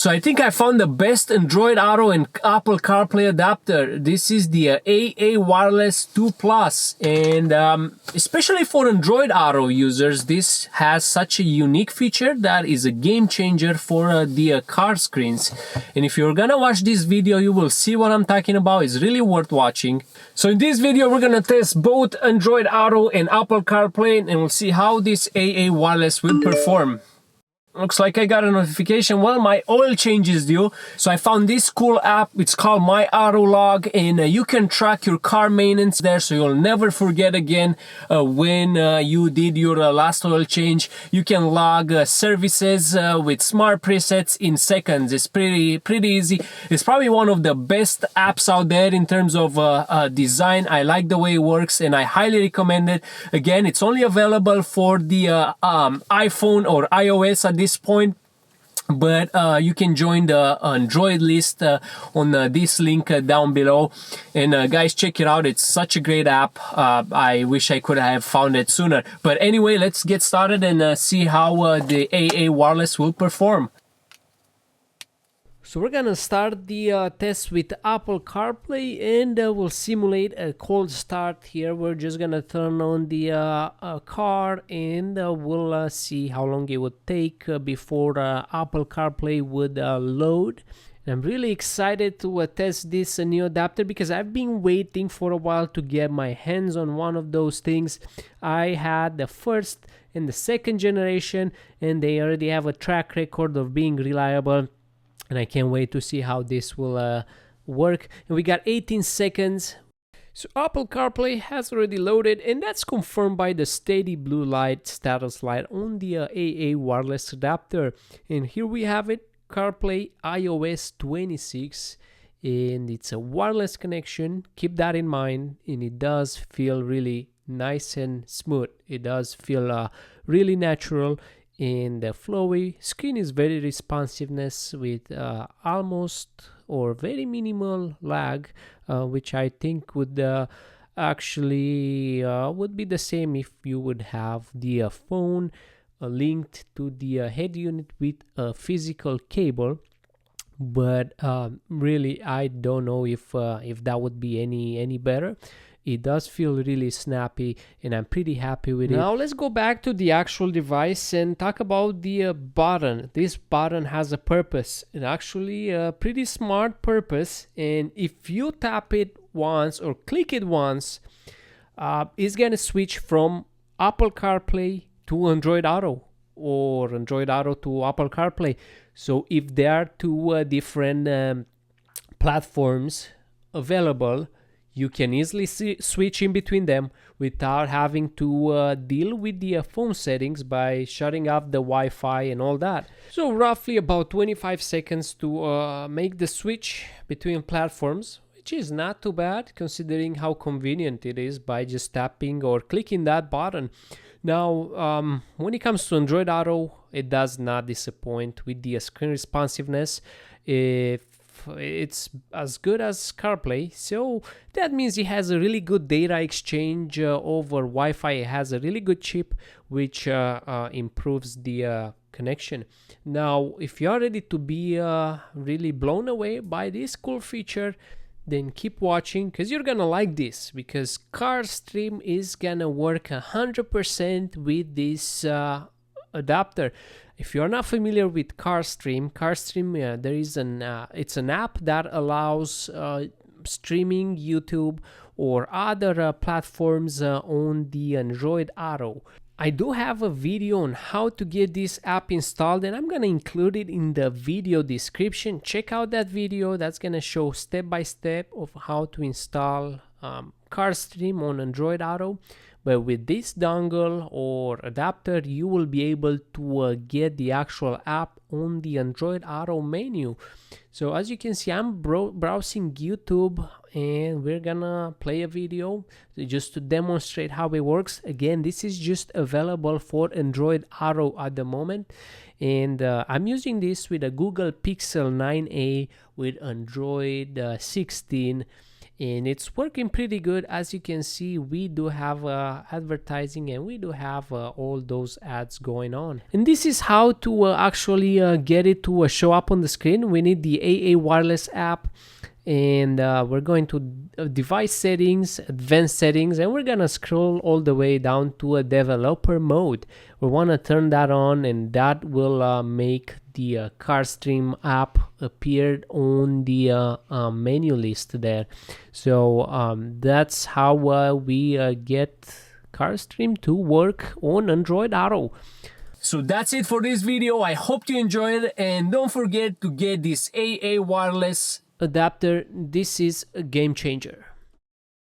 So I think I found the best Android Auto and Apple CarPlay adapter. This is the AAWireless 2 Plus, and especially for Android Auto users, this has such a unique feature that is a game changer for the car screens. And if you're gonna watch this video, you will see what I'm talking about. It's really worth watching. So in this video, we're gonna test both Android Auto and Apple CarPlay, and we'll see how this AAWireless will perform. Looks like I got a notification. Well, my oil change is due. So I found this cool app. It's called My Auto Log, and you can track your car maintenance there, so you'll never forget again when you did your last oil change. You can log services with smart presets in seconds. It's pretty easy. It's probably one of the best apps out there in terms of design. I like the way it works, and I highly recommend it. Again, it's only available for the iPhone or iOS at this point, but you can join the Android list on this link down below. And guys, check it out. It's such a great app. I wish I could have found it sooner. But anyway, let's get started and see how the AAWireless will perform. So we're gonna start the test with Apple CarPlay, and we'll simulate a cold start here. We're just gonna turn on the car, and we'll see how long it would take before Apple CarPlay would load. And I'm really excited to test this new adapter because I've been waiting for a while to get my hands on one of those things. I had the first and the second generation, and they already have a track record of being reliable. And I can't wait to see how this will work. And we got 18 seconds. So Apple CarPlay has already loaded, and that's confirmed by the steady blue light status light on the AAWireless adapter. And here we have it, CarPlay iOS 26, and it's a wireless connection. Keep that in mind, and it does feel really nice and smooth. It does feel really natural. And the flowy screen is very responsiveness with almost or very minimal lag, which I think would actually would be the same if you would have the phone linked to the head unit with a physical cable. But really, I don't know if that would be any better. It does feel really snappy, and I'm pretty happy with it. Now let's go back to the actual device and talk about the button. This button has a purpose, and actually a pretty smart purpose. And if you tap it once or click it once, it's gonna switch from Apple CarPlay to Android Auto, or Android Auto to Apple CarPlay. So if there are two different platforms available, you can easily switch in between them without having to deal with the phone settings by shutting off the Wi-Fi and all that. So roughly about 25 seconds to make the switch between platforms, which is not too bad considering how convenient it is by just tapping or clicking that button. Now, when it comes to Android Auto, it does not disappoint with the screen responsiveness. It's as good as CarPlay, so that means it has a really good data exchange over Wi-Fi. It has a really good chip which improves the connection. Now, if you're ready to be really blown away by this cool feature, then keep watching because you're gonna like this, because Carstream is gonna work 100% with this adapter. If you're not familiar with Carstream, there is it's an app that allows streaming YouTube or other platforms on the Android Auto. I do have a video on how to get this app installed, and I'm gonna include it in the video description. Check out that video. That's gonna show step by step of how to install Carstream on Android Auto. But with this dongle or adapter, you will be able to get the actual app on the Android Auto menu. So as you can see, I'm browsing YouTube, and we're gonna play a video just to demonstrate how it works. Again, this is just available for Android Auto at the moment. And I'm using this with a Google Pixel 9a with Android 16. and it's working pretty good. As you can see, we do have advertising, and we do have all those ads going on. And this is how to actually get it to show up on the screen. We need the AAWireless app, and we're going to device settings, advanced settings, and we're gonna scroll all the way down to a developer mode. We want to turn that on, and that will make the Carstream app appear on the menu list there. So that's how we get Carstream to work on Android Auto. So that's it for this video. I hope you enjoyed it, and don't forget to get this AAWireless adapter. This is a game changer.